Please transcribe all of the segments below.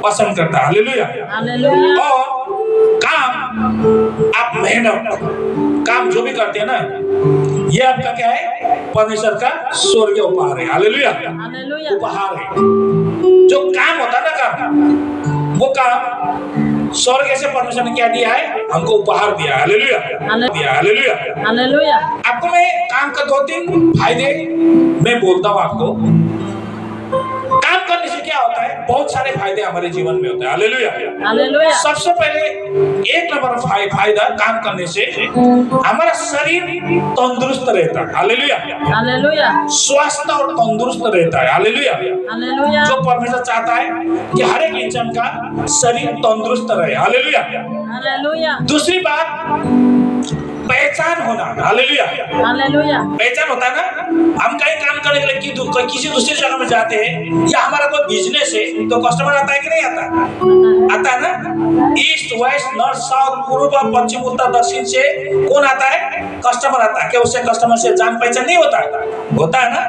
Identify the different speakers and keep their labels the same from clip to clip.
Speaker 1: पसंद करता है। हालेलुया। और काम, आप मेहनत, काम जो भी करते हैं ना, ये आपका क्या है? परमेश्वर का स्वर्गीय उपहार है। हालेलुया। उपहार है। जो काम होता है ना, काम, वो काम स्वर्ग से परमेश्वर ने क्या दिया है? हमको उपहार दिया। हालेलुया। हालेलुया। आपको मैं काम का 2-3 फायदे मैं बोलता हूँ आपको। काम करने से क्या होता है? बहुत सारे फायदे हमारे जीवन में होते हैं। हालेलुया। सबसे पहले 1 नंबर फायदा काम करने से हमारा शरीर तंदुरुस्त रहता है। हालेलुया। स्वस्थ और तंदुरुस्त रहता है। हालेलुया। जो परमेश्वर चाहता है कि हर एक इंसान का शरीर तंदुरुस्त रहे। हालेलुया। दूसरी बात, पहचान होना। हालेलुया। पहचान होता है ना, हम कहीं काम करने के लिए किसी दूसरी जगह में जाते हैं, या हमारा कोई बिजनेस है, तो कस्टमर आता है कि नहीं आता? आता है ना। ईस्ट, वेस्ट, नॉर्थ, साउथ, पूर्व, पश्चिम, उत्तर, दक्षिण से कौन आता है? कस्टमर आता है। क्या उससे कस्टमर से जान पहचान नहीं होता है? होता है ना।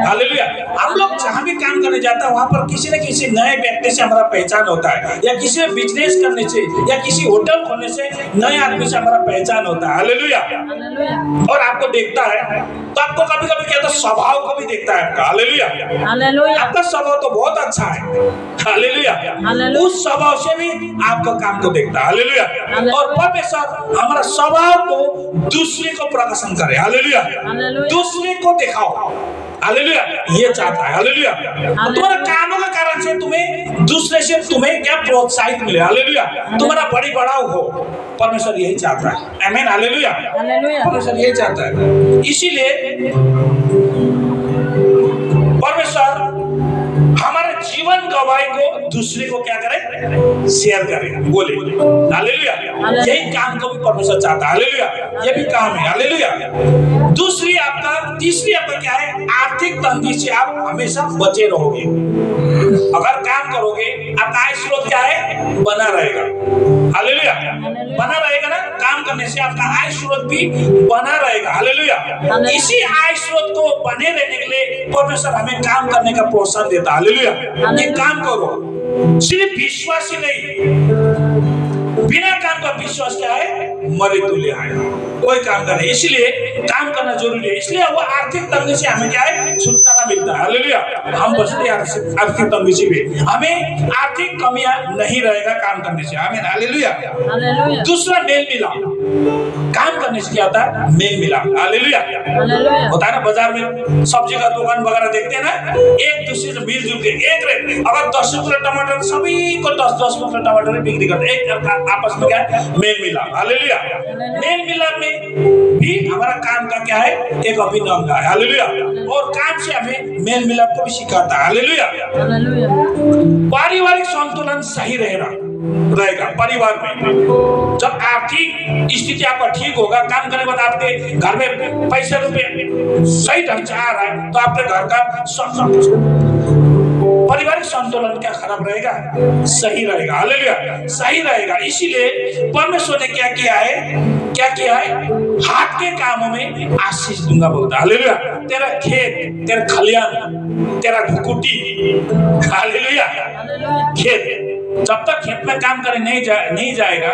Speaker 1: हालेलुया। हम लोग जहाँ भी काम करने जाता है, वहाँ पर किसी न किसी नए व्यक्ति से हमारा पहचान होता है, या किसी बिजनेस करने से, या किसी होटल खोलने से नए आदमी से हमारा पहचान होता है। हालेलुया। और आपको देखता है तो आपको कभी कभी क्या, तो स्वभाव को भी देखता है आपका। हालेलुया। आपका स्वभाव तो बहुत अच्छा है। हालेलुया। उस स्वभाव से भी आपको काम को देखता है। हालेलुया। और परमेश्वर हमारा स्वभाव को दूसरे को प्रकाशन करे। हालेलुया। दूसरे को दिखाओ। हालेलुया। ये चाहता है। हालेलुया। तुम्हारे कामों के कारण से तुम्हें दूसरे से तुम्हें क्या प्रोत्साहित मिले। हालेलुया। तुम्हारा बड़ी बढ़ाव हो, परमेश्वर यही चाहता है। आमीन। हालेलुया। परमेश्वर यही चाहता है। इसीलिए परमेश्वर हमारे जीवन गवाही को दूसरे को क्या करे? शेयर करे। बोले हालेलुया। यही काम को भी परमेश्वर चाहता है। हालेलुया। ये भी काम है। हालेलुया। तीसरी आपका क्या है? आर्थिक तंगी से आप हमेशा बचे रहोगे। अगर काम करोगे, आपका आय स्रोत क्या है? बना रहेगा। हालेलुया। बना रहेगा ना। काम करने से आपका आय स्रोत भी बना रहेगा। हालेलुया। इसी आय स्रोत को बने रहने के लिए परमेश्वर हमें काम करने का प्रोत्साहन देता है। हालेलुया। ये काम करो। सिर्फ विश्वास ही नहीं, बिना काम का विश्वास क्या है? मरे तुल्य है। कोई काम करे, इसलिए काम करना जरूरी है। इसलिए वो आर्थिक तंगी से हमें क्या है? छुटकारा मिलता है। हालेलुया। हम बचते हैं आर्थिक तंगी से भी। हमें आर्थिक कमियां नहीं रहेगा काम करने से। आमीन। हालेलुया। दूसरा, मेल मिलाप। काम करने से क्या होता है? मेल मिलाप। हालेलुया। होता है ना, बाजार में सब्जी का दुकान वगैरह देखते हैं ना, एक दूसरे से मिलजुल के एक रेट, अगर 10 रुपये टमाटर, सभी को 10-10 रुपये टमाटर बिक्री करते हैं। आपस में क्या है? मेल मिलाप। हालेलुया। मेल मिलाप में भी हमारा काम का क्या है? एक अभिन्न अंग है। हालेलुया। और काम से हमें मेल मिलाप को भी सिखाता है। हालेलुया। पारिवारिक संतुलन सही रहेगा परिवार में। जब आर्थिक स्थिति आपका ठीक होगा, काम करने के बाद आपके घर में पैसे रुपए सही ढंग से आ रहा है, तो आपके घर का पारिवारिक संतुलन क्या खराब रहेगा? सही रहेगा। हालेलुया। सही रहेगा। इसीलिए परमेश्वर ने क्या किया है? हाथ के कामों में आशीष दूंगा बोलता है। हालेलुया। तेरा खेत, तेरा खलियान, तेरा कुटी, हालेलुया, खेत, जब तक खेत में काम करे नहीं जाएगा,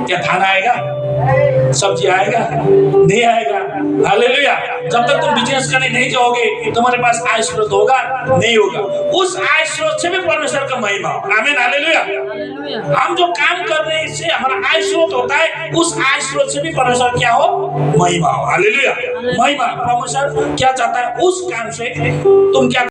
Speaker 1: क्या धान आएगा? सब्जी आएगा? नहीं आएगा। हालेलुया। जब तक तुम बिजनेस करने नहीं जाओगे, तुम्हारे पास आय स्रोत होगा? नहीं होगा। उस आय स्रोत से भी परमेश्वर का महिमा। आमीन। हालेलुया। हम जो काम करने से हमारा आय स्रोत होता है, उस आय स्रोत से भी परमेश्वर क्या हो? महिमा हो। हालेलुया। महिमा। परमेश्वर क्या चाहता है? उस काम से तुम क्या